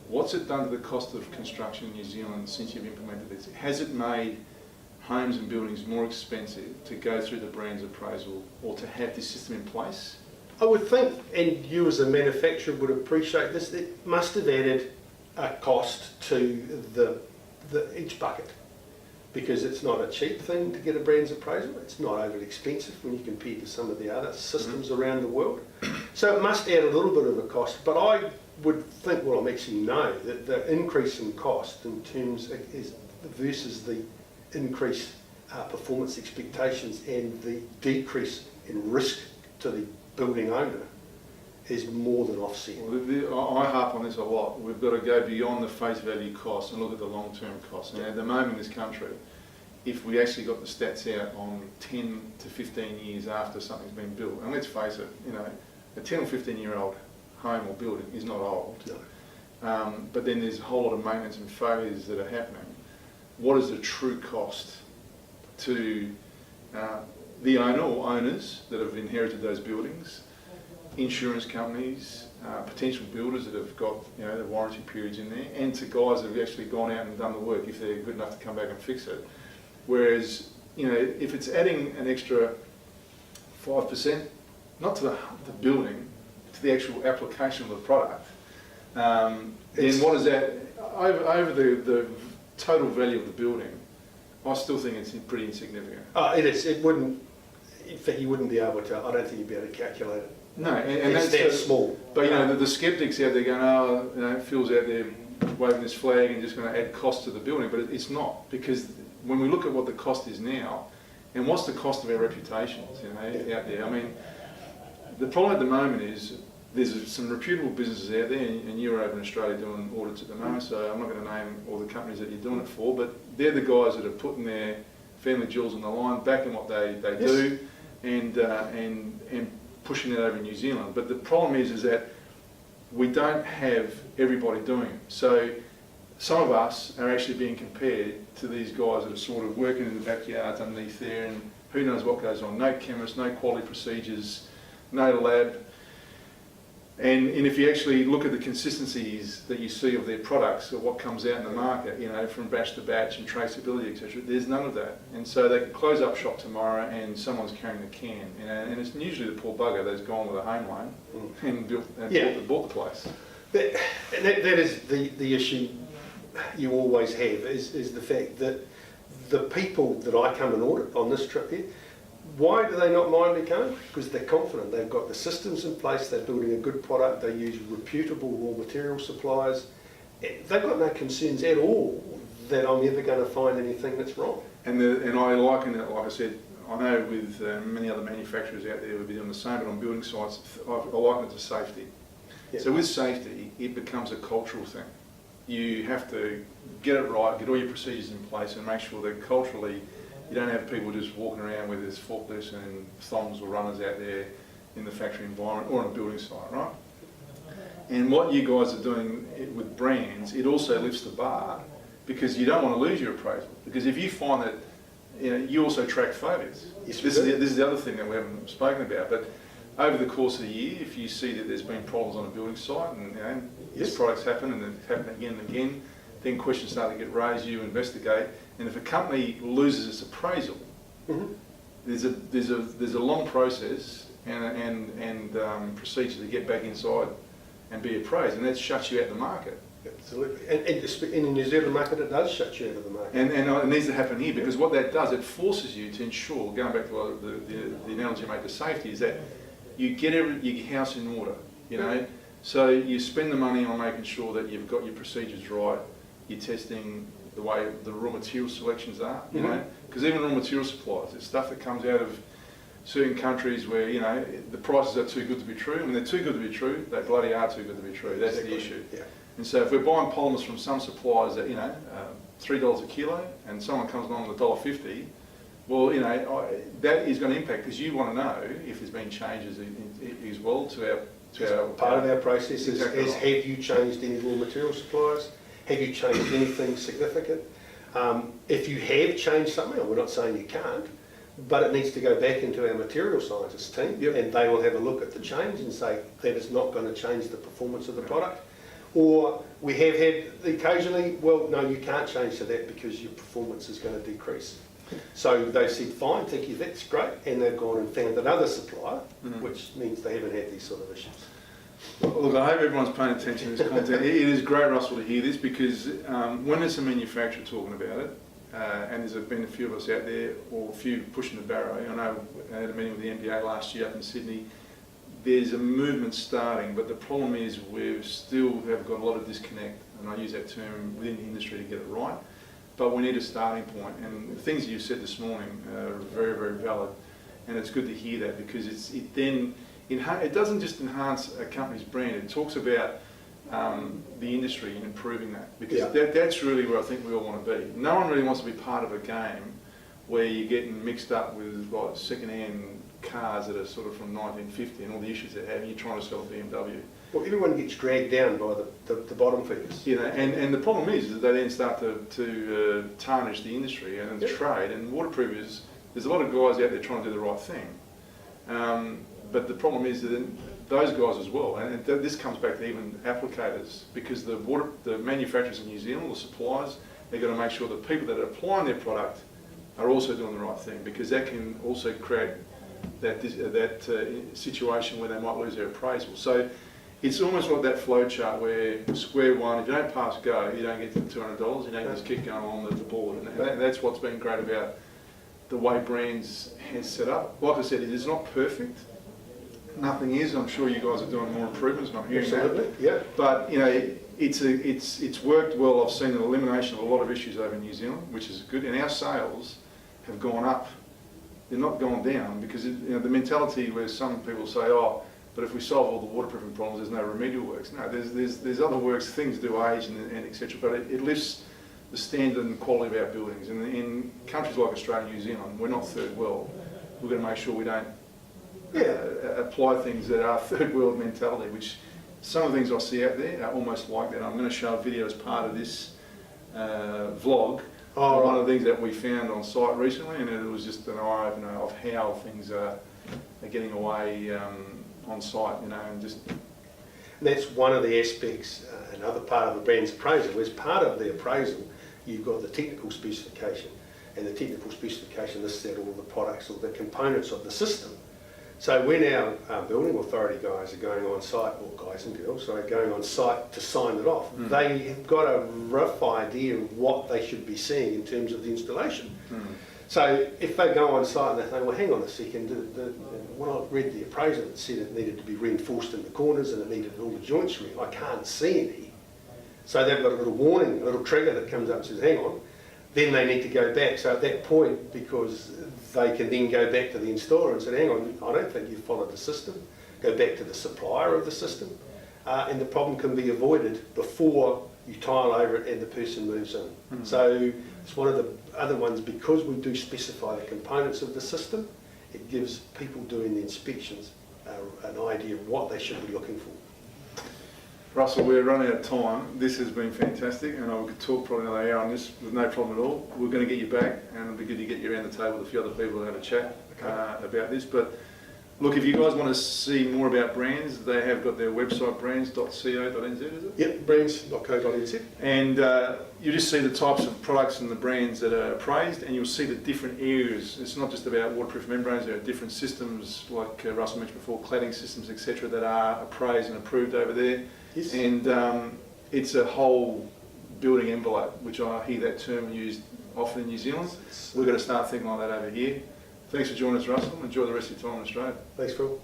what's it done to the cost of construction in New Zealand since you've implemented this? Has it made homes and buildings more expensive to go through the BRANZ appraisal or to have this system in place? I would think, and you as a manufacturer would appreciate this, it must have added a cost to each bucket, because it's not a cheap thing to get a BRANZ appraisal. It's not overly expensive when you compare to some of the other systems around the world. So it must add a little bit of a cost, but I would think, well, I'm actually no, that the increase in cost in terms is versus the increased performance expectations and the decrease in risk to the building owner is more than offset. Well, I harp on this a lot. We've got to go beyond the face value costs and look at the long-term costs. And at the moment in this country, if we actually got the stats out on 10 to 15 years after something's been built, and let's face it, you know, a 10 or 15-year-old home or building is not old. No. But then there's a whole lot of maintenance and failures that are happening. What is the true cost to the owner or owners that have inherited those buildings, insurance companies, potential builders that have got, you know, the warranty periods in there, and to guys that have actually gone out and done the work if they're good enough to come back and fix it. Whereas, you know, if it's adding an extra 5%, not to the building, to the actual application of the product, then what is that over the total value of the building? I still think it's pretty insignificant. It is. It wouldn't. In fact, you wouldn't be able to. I don't think you'd be able to calculate it. No, and it's that small. But you know, the skeptics out there going, oh, you know, Phil's out there waving this flag and just going to add cost to the building, but it's not, because when we look at what the cost is now, and what's the cost of our reputations, you know, out there. I mean, the problem at the moment is there's some reputable businesses out there, and you're over in Australia doing audits at the moment, so I'm not going to name all the companies that you're doing it for, but they're the guys that are putting their family jewels on the line, backing what they do, and pushing it over in New Zealand. But the problem is that we don't have everybody doing it. So some of us are actually being compared to these guys that are sort of working in the backyards underneath there, and who knows what goes on. No chemists, no quality procedures, no lab. And if you actually look at the consistencies that you see of their products, or what comes out in the market, you know, from batch to batch and traceability, etc., there's none of that. And so they can close up shop tomorrow and someone's carrying the can, you know, and it's usually the poor bugger that's gone with a home loan and bought the place. That is the issue you always have, is the fact that the people that I come and audit on this trip here, why do they not mind me coming? Because they're confident. They've got the systems in place, they're building a good product, they use reputable raw material suppliers. They've got no concerns at all that I'm ever going to find anything that's wrong. And I liken it, like I said, I know with many other manufacturers out there would be doing the same, but on building sites, I liken it to safety. Yeah. So with safety, it becomes a cultural thing. You have to get it right, get all your procedures in place, and make sure that culturally you don't have people just walking around with there's forklifts and thongs or runners out there in the factory environment or on a building site, right? And what you guys are doing with BRANZ, it also lifts the bar, because you don't want to lose your appraisal. Because if you find that, you know, you also track failures. Yes, this is the other thing that we haven't spoken about. But over the course of the year, if you see that there's been problems on a building site, and you know, this product's happened and it's happened again and again, then questions start to get raised, you investigate, and if a company loses its appraisal, there's a long process and procedure to get back inside and be appraised, and that shuts you out of the market. Absolutely, and in the New Zealand market, it does shut you out of the market. And it needs to happen here, because what that does, it forces you to ensure, going back to the analogy I made to safety, is that you get your house in order, you know. So you spend the money on making sure that you've got your procedures right, you're testing the way the raw material selections are, you know, because even raw material suppliers, there's stuff that comes out of certain countries where, you know, the prices are too good to be true. When they're too good to be true, they bloody are too good to be true. That's the issue. Yeah. And so if we're buying polymers from some suppliers that, you know, $3 a kilo, and someone comes along with $1.50, well, you know, that is going to impact, because you want to know if there's been changes as well to our part of our process is have you changed any raw material suppliers? Have you changed anything significant? If you have changed something, and we're not saying you can't, but it needs to go back into our material scientists team, and they will have a look at the change and say that is not going to change the performance of the product. Or we have had occasionally, well, no, you can't change to that because your performance is going to decrease. So they said, fine, thank you, that's great. And they've gone and found another supplier, which means they haven't had these sort of issues. Look, I hope everyone's paying attention to this content. It is great, Russell, to hear this because when there's a manufacturer talking about it, and there's been a few of us out there, or a few pushing the barrow. I know I had a meeting with the NBA last year up in Sydney. There's a movement starting, but the problem is we still have got a lot of disconnect, and I use that term within the industry to get it right. But we need a starting point, and the things that you said this morning are very, very valid, and it's good to hear that because it doesn't just enhance a company's brand, it talks about the industry and improving that, because that's really where I think we all want to be. No one really wants to be part of a game where you're getting mixed up with like second-hand cars that are sort of from 1950 and all the issues they have, and you're trying to sell a BMW. Well, everyone gets dragged down by the bottom figures. You know, and the problem is that they then start to tarnish the industry and the trade, and waterproofers, there's a lot of guys out there trying to do the right thing. But the problem is that those guys as well, and this comes back to even applicators, because the manufacturers in New Zealand, the suppliers, they've got to make sure that people that are applying their product are also doing the right thing, because that can also create that situation where they might lose their appraisal. So it's almost like that flow chart where square one, if you don't pass go, you don't get to the $200, you don't just keep going on the board. And that's what's been great about the way BRANZ has set up. Like I said, it is not perfect. Nothing is. I'm sure you guys are doing more improvements, and I'm hearing that. Yeah. But you know, it's worked well. I've seen an elimination of a lot of issues over in New Zealand, which is good. And our sales have gone up. They're not gone down, because the mentality where some people say, oh, but if we solve all the waterproofing problems, there's no remedial works. No, there's other works. Things do age and etc. But it lifts the standard and quality of our buildings. And in countries like Australia and New Zealand, we're not third world. We're going to make sure we don't apply things that are third world mentality, which some of the things I see out there are almost like that. I'm going to show a video as part of this vlog. One of the things that we found on site recently, and it was just an eye-opener of how things are getting away on site, and just... And that's one of the aspects, another part of the BRANZ appraisal. As part of the appraisal, you've got the technical specification, and the technical specification lists out all the products or the components of the system. So when our building authority guys are going on site, or guys and girls, are going on site to sign it off, they have got a rough idea of what they should be seeing in terms of the installation. So if they go on site and they think, well, hang on a second, when I read the appraisal, it said it needed to be reinforced in the corners and it needed all the joints re. I can't see any. So they've got a little warning, a little trigger that comes up and says, hang on. Then they need to go back. So at that point, because they can then go back to the installer and say, hang on, I don't think you've followed the system. Go back to the supplier of the system. And the problem can be avoided before you tile over it and the person moves in. So it's one of the other ones, because we do specify the components of the system, it gives people doing the inspections an idea of what they should be looking for. Russell, we're running out of time. This has been fantastic, and I could talk probably another hour on this with no problem at all. We're going to get you back, and it'll be good to get you around the table with a few other people to have a chat about this. But look, if you guys want to see more about BRANZ, they have got their website, branz.co.nz, is it? Yep, branz.co.nz. And you just see the types of products and the brands that are appraised, and you'll see the different areas. It's not just about waterproof membranes, there are different systems, like Russell mentioned before, cladding systems, etc., that are appraised and approved over there. Yes. And it's a whole building envelope, which I hear that term used often in New Zealand. We've got to start thinking like that over here. Thanks for joining us, Russell. Enjoy the rest of your time in Australia. Thanks, Phil.